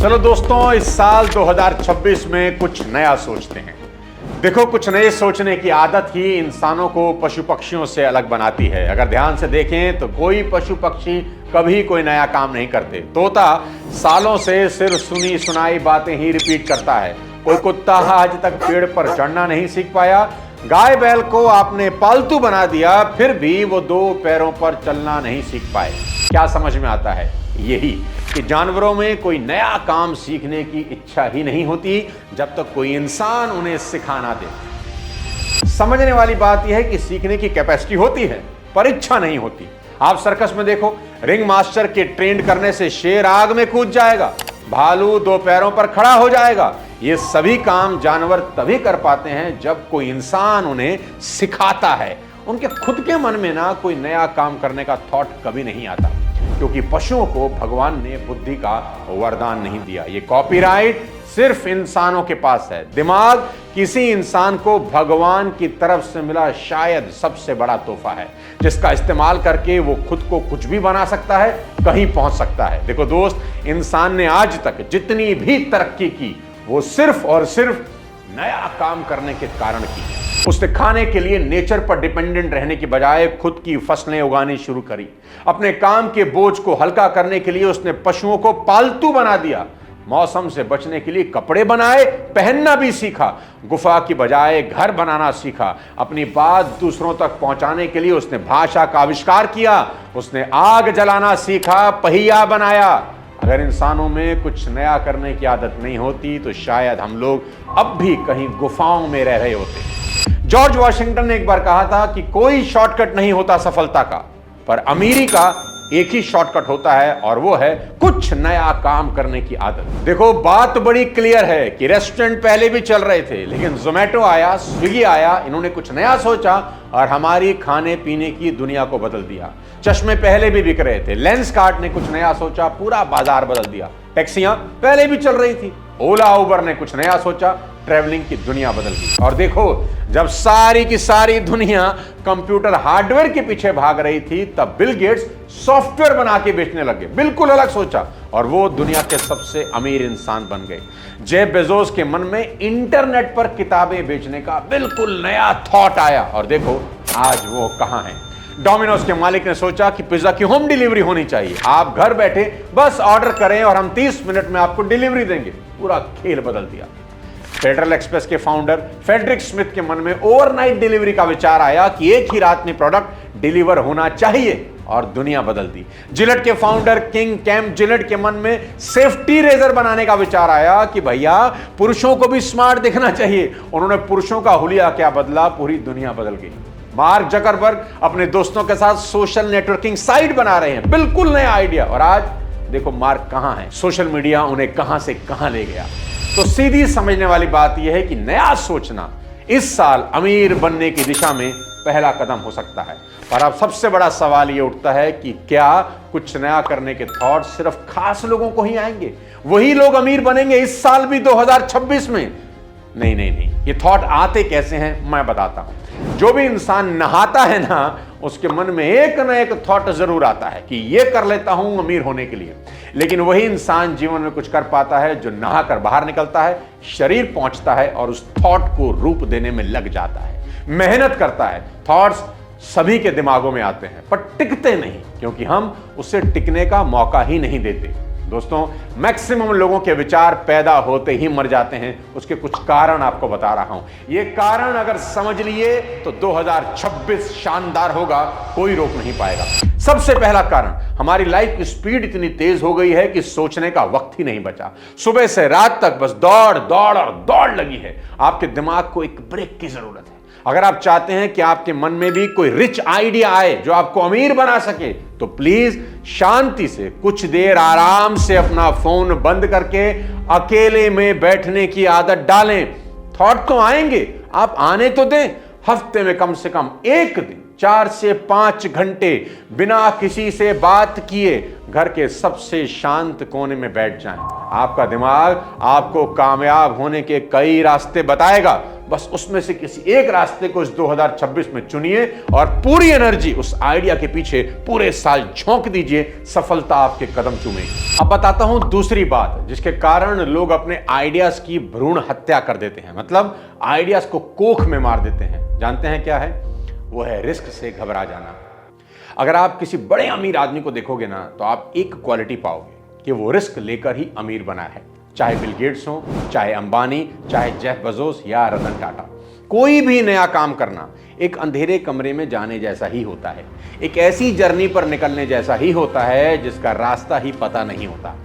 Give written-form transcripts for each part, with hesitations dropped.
चलो दोस्तों, इस साल 2026 में कुछ नया सोचते हैं। देखो, कुछ नए सोचने की आदत ही इंसानों को पशु पक्षियों से अलग बनाती है। अगर ध्यान से देखें तो कोई पशु पक्षी कभी कोई नया काम नहीं करते। तोता सालों से सिर्फ सुनी सुनाई बातें ही रिपीट करता है। कोई कुत्ता आज तक पेड़ पर चढ़ना नहीं सीख पाया। गाय बैल को आपने पालतू बना दिया, फिर भी वो दो पैरों पर चलना नहीं सीख पाए। क्या समझ में आता है? यही कि जानवरों में कोई नया काम सीखने की इच्छा ही नहीं होती जब तक कोई इंसान उन्हें सिखा ना दे। समझने वाली बात यह है कि सीखने की कैपेसिटी होती है पर इच्छा नहीं होती। आप सर्कस में देखो, रिंग मास्टर के ट्रेंड करने से शेर आग में कूद जाएगा, भालू दो पैरों पर खड़ा हो जाएगा। ये सभी काम जानवर तभी कर पाते हैं जब कोई इंसान उन्हें सिखाता है। उनके खुद के मन में ना कोई नया काम करने का थॉट कभी नहीं आता, क्योंकि पशुओं को भगवान ने बुद्धि का वरदान नहीं दिया। ये कॉपीराइट सिर्फ इंसानों के पास है। दिमाग किसी इंसान को भगवान की तरफ से मिला शायद सबसे बड़ा तोहफा है, जिसका इस्तेमाल करके वो खुद को कुछ भी बना सकता है, कहीं पहुंच सकता है। देखो दोस्त, इंसान ने आज तक जितनी भी तरक्की की वो सिर्फ और सिर्फ नया काम करने के कारण की। उसने खाने के लिए नेचर पर डिपेंडेंट रहने की बजाय खुद की फसलें उगानी शुरू करी। अपने काम के बोझ को हल्का करने के लिए उसने पशुओं को पालतू बना दिया। मौसम से बचने के लिए कपड़े बनाए, पहनना भी सीखा। गुफा की बजाय घर बनाना सीखा। अपनी बात दूसरों तक पहुंचाने के लिए उसने भाषा का आविष्कार किया। उसने आग जलाना सीखा, पहिया बनाया। अगर इंसानों में कुछ नया करने की आदत नहीं होती तो शायद हम लोग अब भी कहीं गुफाओं में रह रहे होते। जॉर्ज वॉशिंगटन ने एक बार कहा था कि कोई शॉर्टकट नहीं होता सफलता का, पर अमीरी का एक ही शॉर्टकट होता है, और वो है कुछ नया काम करने की आदत। देखो, बात बड़ी क्लियर है कि रेस्टोरेंट पहले भी चल रहे थे, लेकिन जोमेटो आया, स्विगी आया, इन्होंने कुछ नया सोचा और हमारी खाने पीने की दुनिया को बदल दिया। चश्मे पहले भी बिक रहे थे, लेंसकार्ट ने कुछ नया सोचा, पूरा बाजार बदल दिया। टैक्सियां पहले भी चल रही थी, ओला उबर ने कुछ नया सोचा, ट्रैवलिंग की दुनिया बदल गई। और देखो, जब सारी की सारी दुनिया कंप्यूटर हार्डवेयर के पीछे भाग रही थी, तब बिल गेट्स सॉफ्टवेयर बना के बेचने लगे। बिल्कुल अलग सोचा, और वो दुनिया के सबसे अमीर इंसान बन गए। जेफ बेजोस के मन में इंटरनेट पर किताबें बेचने का बिल्कुल नया थॉट आया, और देखो आज वो कहां है। डोमिनोज के मालिक ने सोचा कि पिज्जा की होम डिलीवरी होनी चाहिए। आप घर बैठे बस ऑर्डर करें और हम 30 मिनट में आपको डिलीवरी देंगे। पूरा खेल बदल दिया। फेडरल एक्सप्रेस के फाउंडर फ्रेडरिक स्मिथ के मन में ओवरनाइट डिलीवरी का विचार आया कि एक ही रात में प्रोडक्ट डिलीवर होना चाहिए, और दुनिया बदल दी। जिलेट के फाउंडर किंग कैम्प जिलेट के मन में सेफ्टी रेजर बनाने का विचार आया कि भैया पुरुषों को भी स्मार्ट दिखना चाहिए। उन्होंने पुरुषों का हुलिया क्या बदला, पूरी दुनिया बदल गई। मार्क जकरबर्ग अपने दोस्तों के साथ सोशल नेटवर्किंग साइट बना रहे हैं, बिल्कुल नया आइडिया। और आज देखो मार्क कहां है, सोशल मीडिया उन्हें कहां से कहां ले गया। तो सीधी समझने वाली बात यह है कि नया सोचना इस साल अमीर बनने की दिशा में पहला कदम हो सकता है। और अब सबसे बड़ा सवाल यह उठता है कि क्या कुछ नया करने के थॉट सिर्फ खास लोगों को ही आएंगे? वही लोग अमीर बनेंगे इस साल भी 2026 में? नहीं नहीं नहीं, ये थॉट आते कैसे हैं मैं बताता हूं। जो भी इंसान नहाता है ना, उसके मन में एक ना एक थॉट जरूर आता है कि ये कर लेता हूं अमीर होने के लिए। लेकिन वही इंसान जीवन में कुछ कर पाता है जो नहाकर बाहर निकलता है, शरीर पहुंचता है और उस थॉट को रूप देने में लग जाता है, मेहनत करता है। थॉट्स सभी के दिमागों में आते हैं पर टिकते नहीं, क्योंकि हम उससे टिकने का मौका ही नहीं देते। दोस्तों, मैक्सिमम लोगों के विचार पैदा होते ही मर जाते हैं। उसके कुछ कारण आपको बता रहा हूं। ये कारण अगर समझ लिए तो 2026 शानदार होगा, कोई रोक नहीं पाएगा। सबसे पहला कारण, हमारी लाइफ की स्पीड इतनी तेज हो गई है कि सोचने का वक्त ही नहीं बचा। सुबह से रात तक बस दौड़ दौड़ और दौड़ लगी है। आपके दिमाग को एक ब्रेक की जरूरत है। अगर आप चाहते हैं कि आपके मन में भी कोई रिच आइडिया आए जो आपको अमीर बना सके, तो प्लीज शांति से कुछ देर आराम से अपना फोन बंद करके अकेले में बैठने की आदत डालें। थॉट तो आएंगे, आप आने तो दें। हफ्ते में कम से कम एक दिन 4 से 5 घंटे बिना किसी से बात किए घर के सबसे शांत कोने में बैठ जाएं। आपका दिमाग आपको कामयाब होने के कई रास्ते बताएगा, बस उसमें से किसी एक रास्ते को इस 2026 में चुनिए और पूरी एनर्जी उस आइडिया के पीछे पूरे साल झोंक दीजिए, सफलता आपके कदम चूमेगी। अब बताता हूं दूसरी बात जिसके कारण लोग अपने आइडियाज की भ्रूण हत्या कर देते हैं, मतलब आइडियाज को कोख में मार देते हैं। जानते हैं क्या है? वो है रिस्क से घबरा जाना। अगर आप किसी बड़े अमीर आदमी को देखोगे ना, तो आप एक क्वालिटी पाओगे कि वो रिस्क लेकर ही अमीर बना है। चाहे बिल गेट्स हो, चाहे अंबानी, चाहे जेफ बेजोस या रतन टाटा, कोई भी नया काम करना एक अंधेरे कमरे में जाने जैसा ही होता है, एक ऐसी जर्नी पर निकलने जैसा ही होता है जिसका रास्ता ही पता नहीं होता।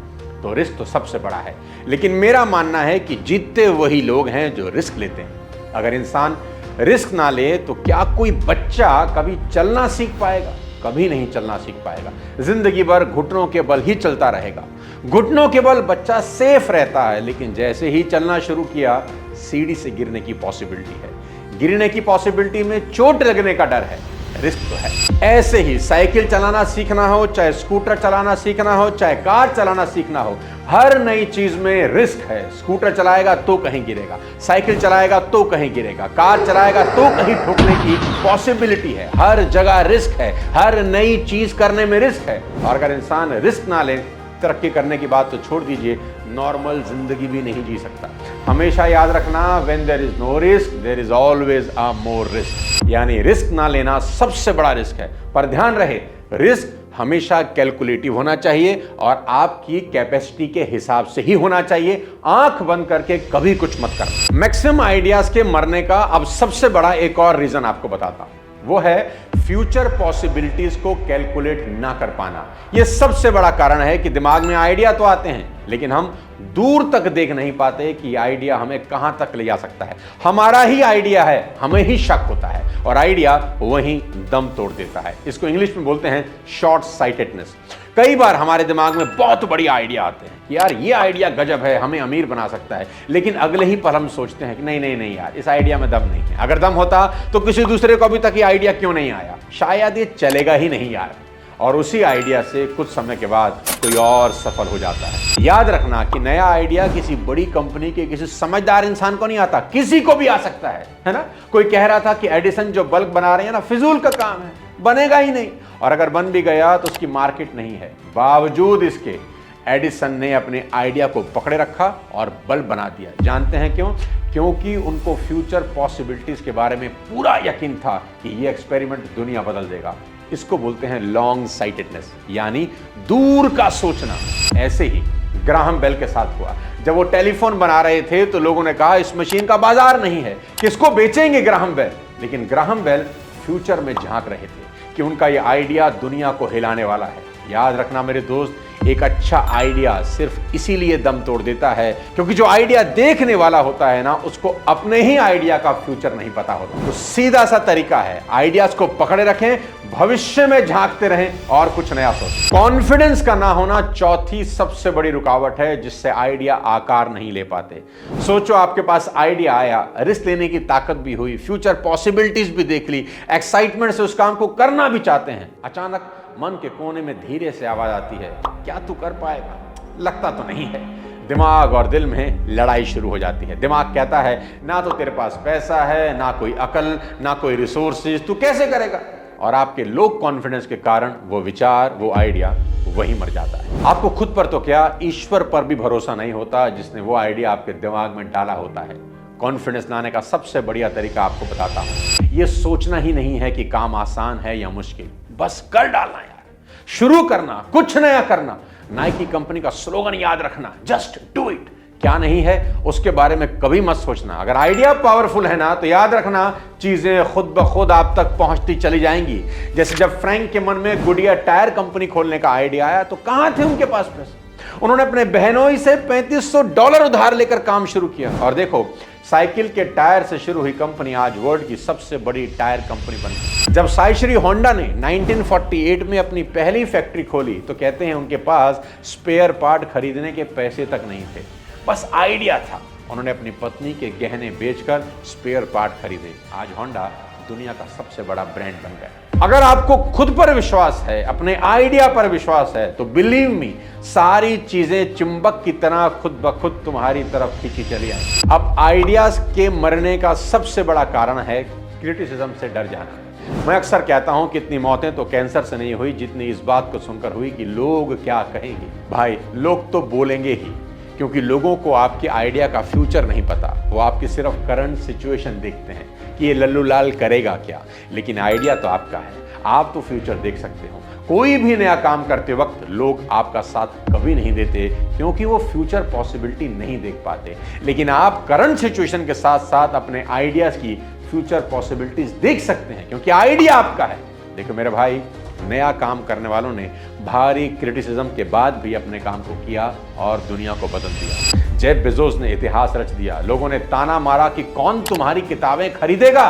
तो रिस्क तो सबसे बड़ा है, लेकिन मेरा मानना है कि जीतते वही लोग हैं जो रिस्क लेते हैं। अगर इंसान रिस्क ना ले तो क्या कोई बच्चा कभी चलना सीख पाएगा? कभी नहीं चलना सीख पाएगा। जिंदगी भर घुटनों के बल ही चलता रहेगा। घुटनों के बल बच्चा सेफ रहता है, लेकिन जैसे ही चलना शुरू किया, सीढ़ी से गिरने की पॉसिबिलिटी है। गिरने की पॉसिबिलिटी में चोट लगने का डर है। रिस्क तो है। ऐसे ही साइकिल चलाना सीखना हो, चाहे स्कूटर चलाना सीखना हो, चाहे कार चलाना सीखना हो, हर नई चीज में रिस्क है। स्कूटर चलाएगा तो कहीं गिरेगा, साइकिल चलाएगा तो कहीं गिरेगा, कार चलाएगा तो कहीं ठोकने की पॉसिबिलिटी है। हर जगह रिस्क है, हर नई चीज करने में रिस्क है। और अगर इंसान रिस्क ना ले, तरक्की करने की बात तो छोड़ दीजिए, नॉर्मल जिंदगी भी नहीं जी सकता। हमेशा याद रखना, when there is no risk, there is always a more risk। यानी रिस्क ना लेना सबसे बड़ा रिस्क है। पर ध्यान रहे, रिस्क हमेशा कैलकुलेटिव होना चाहिए और आपकी कैपेसिटी के हिसाब से ही होना चाहिए। आंख बंद करके कभी कुछ मत करना। मैक्सिमम आइडियाज के मरने का अब सबसे बड़ा एक और रीजन आपको बताता हूं, वो है फ्यूचर पॉसिबिलिटीज को कैलकुलेट ना कर पाना। यह सबसे बड़ा कारण है कि दिमाग में आइडिया तो आते हैं, लेकिन हम दूर तक देख नहीं पाते कि आइडिया हमें कहां तक ले जा सकता है। हमारा ही आइडिया है, हमें ही शक होता है और आइडिया वहीं दम तोड़ देता है। इसको इंग्लिश में बोलते हैं शॉर्ट साइटेडनेस। कई बार हमारे दिमाग में बहुत बढ़िया आइडिया आते हैं कि यार ये आइडिया गजब है, हमें अमीर बना सकता है, लेकिन अगले ही पल हम सोचते हैं कि नहीं नहीं नहीं यार, इस आइडिया में दम नहीं है। अगर दम होता तो किसी दूसरे को अभी तक ये आइडिया क्यों नहीं आया? शायद ये चलेगा ही नहीं यार। और उसी आइडिया से कुछ समय के बाद कोई और सफल हो जाता है। याद रखना कि नया आइडिया किसी बड़ी कंपनी के किसी समझदार इंसान को नहीं आता, किसी को भी आ सकता है ना? कोई कह रहा था कि एडिसन जो बल्ब बना रहे हैं ना, फिजूल का काम है, बनेगा ही नहीं। और अगर बन भी गया तो उसकी मार्केट नहीं है। बावजूद इसके एडिसन ने अपने आइडिया को पकड़े रखा और बल्ब बना दिया। जानते हैं क्यों? क्योंकि उनको फ्यूचर पॉसिबिलिटीज के बारे में पूरा यकीन था कि ये एक्सपेरिमेंट दुनिया बदल देगा। इसको बोलते हैं लॉन्ग साइटेडनेस, यानी दूर का सोचना। ऐसे ही ग्राहम बेल के साथ हुआ। जब वो टेलीफोन बना रहे थे तो लोगों ने कहा इस मशीन का बाजार नहीं है, किसको बेचेंगे ग्राहम बेल। लेकिन ग्राहम बेल फ्यूचर में झांक रहे थे कि उनका ये आइडिया दुनिया को हिलाने वाला है। याद रखना मेरे दोस्त, एक अच्छा आइडिया सिर्फ इसीलिए दम तोड़ देता है क्योंकि जो आइडिया देखने वाला होता है ना, उसको अपने ही आइडिया का फ्यूचर नहीं पता होता। तो सीधा सा तरीका है, आइडियाज को पकड़े रखें, भविष्य में झांकते रहें और कुछ नया सोचें। कॉन्फिडेंस का ना होना चौथी सबसे बड़ी रुकावट है जिससे आइडिया आकार नहीं ले पाते। सोचो आपके पास आइडिया आया, रिस्क लेने की ताकत भी हुई, फ्यूचर पॉसिबिलिटीज भी देख ली, एक्साइटमेंट से उस काम को करना भी चाहते हैं। अचानक मन के कोने में धीरे से आवाज आती है, क्या तू कर पाएगा? लगता तो नहीं है। दिमाग और दिल में लड़ाई शुरू हो जाती है। दिमाग कहता है ना तो तेरे पास पैसा है, ना कोई अकल, ना कोई रिसोर्सेज, तू कैसे करेगा? और आपके लो कॉन्फिडेंस के कारण वो विचार, वो आइडिया वहीं मर जाता है। आपको खुद पर तो क्या, ईश्वर पर भी भरोसा नहीं होता जिसने वो आइडिया आपके दिमाग में डाला होता है। कॉन्फिडेंस लाने का सबसे बढ़िया तरीका आपको बताता हूं। ये सोचना ही नहीं है कि काम आसान है या मुश्किल, बस कर डालना यार, शुरू करना, कुछ नया करना। नाइकी कंपनी का स्लोगन याद रखना, जस्ट डू इट। क्या नहीं है उसके बारे में कभी मत सोचना। अगर आइडिया पावरफुल है ना, तो याद रखना चीजें खुद ब खुद आप तक पहुंचती चली जाएंगी। जैसे जब फ्रैंक के मन में गुडिया टायर कंपनी खोलने का आइडिया आया तो कहां थे उनके पास पैसे? उन्होंने अपने बहनोई से $3500 उधार लेकर काम शुरू किया और देखो, साइकिल के टायर से शुरू हुई कंपनी आज वर्ल्ड की सबसे बड़ी टायर कंपनी बन गई। जब साईश्री होंडा ने 1948 में अपनी पहली फैक्ट्री खोली तो कहते हैं उनके पास स्पेयर पार्ट खरीदने के पैसे तक नहीं थे, बस आइडिया था। उन्होंने अपनी पत्नी के गहने बेचकर स्पेयर पार्ट खरीदे। आज होंडा दुनिया का सबसे बड़ा ब्रांड बन गया। अगर आपको खुद पर विश्वास है, अपने आइडिया पर विश्वास है, तो बिलीव मी, सारी चीजें चुंबक की तरह खुद ब खुद तुम्हारी तरफ खींची चली आए। अब आइडियाज के मरने का सबसे बड़ा कारण है क्रिटिसिज्म से डर जाना। मैं अक्सर कहता हूं कि इतनी मौतें तो कैंसर से नहीं हुई जितनी इस बात को सुनकर हुई कि लोग क्या कहेंगे। भाई, लोग तो बोलेंगे ही, क्योंकि लोगों को आपके आइडिया का फ्यूचर नहीं पता। वो आपकी सिर्फ करंट सिचुएशन देखते हैं कि ये लल्लू लाल करेगा क्या, लेकिन आइडिया तो आपका है। आप तो फ्यूचर देख सकते हो। कोई भी नया काम करते वक्त लोग आपका साथ कभी नहीं देते, क्योंकि वो फ्यूचर पॉसिबिलिटी नहीं देख पाते। लेकिन आप करंट सिचुएशन के साथ साथ अपने आइडियाज की फ्यूचर पॉसिबिलिटीज देख सकते हैं, क्योंकि आइडिया आपका है। देखो मेरे भाई, नया काम करने वालों ने भारी क्रिटिसिज्म के बाद भी अपने काम को किया और दुनिया को बदल दिया। जेफ बेजोस ने इतिहास रच दिया। लोगों ने ताना मारा कि कौन तुम्हारी किताबें खरीदेगा।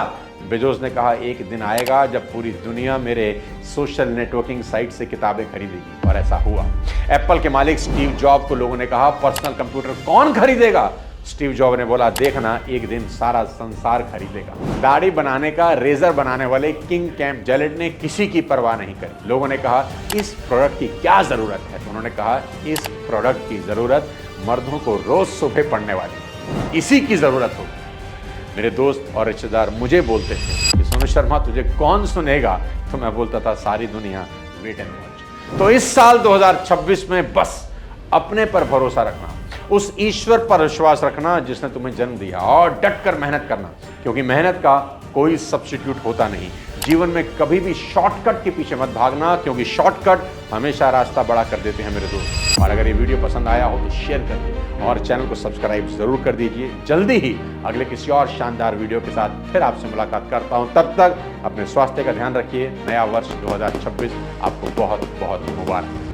बेजोस ने कहा, एक दिन आएगा जब पूरी दुनिया मेरे सोशल नेटवर्किंग साइट से किताबें खरीदेगी, और ऐसा हुआ। एप्पल के मालिक स्टीव जॉब को लोगों ने कहा, पर्सनल कंप्यूटर कौन खरीदेगा। स्टीव जॉब ने बोला, देखना एक दिन सारा संसार खरीदेगा। दाढ़ी बनाने का रेजर बनाने वाले किंग कैम्प जेलेट ने किसी की परवाह नहीं करी। लोगों ने कहा, इस प्रोडक्ट की क्या जरूरत है, तो उन्होंने कहा, इस प्रोडक्ट की जरूरत मर्दों को रोज सुबह पड़ने वाली, इसी की जरूरत होगी। मेरे दोस्त और रिश्तेदार मुझे बोलते थे कि सोनू शर्मा तुझे कौन सुनेगा, तो मैं बोलता था सारी दुनिया वेट एंड वॉच। तो इस साल 2026 में बस अपने पर भरोसा रखना, उस ईश्वर पर विश्वास रखना जिसने तुम्हें जन्म दिया, और डट कर मेहनत करना, क्योंकि मेहनत का कोई सब्स्टिट्यूट होता नहीं। जीवन में कभी भी शॉर्टकट के पीछे मत भागना, क्योंकि शॉर्टकट हमेशा रास्ता बड़ा कर देते हैं मेरे दोस्त। और अगर ये वीडियो पसंद आया हो तो शेयर कर दीजिए और चैनल को सब्सक्राइब जरूर कर दीजिए। जल्दी ही अगले किसी और शानदार वीडियो के साथ फिर आपसे मुलाकात करता हूं। तब तक अपने स्वास्थ्य का ध्यान रखिए। नया वर्ष 2026 आपको बहुत बहुत मुबारक।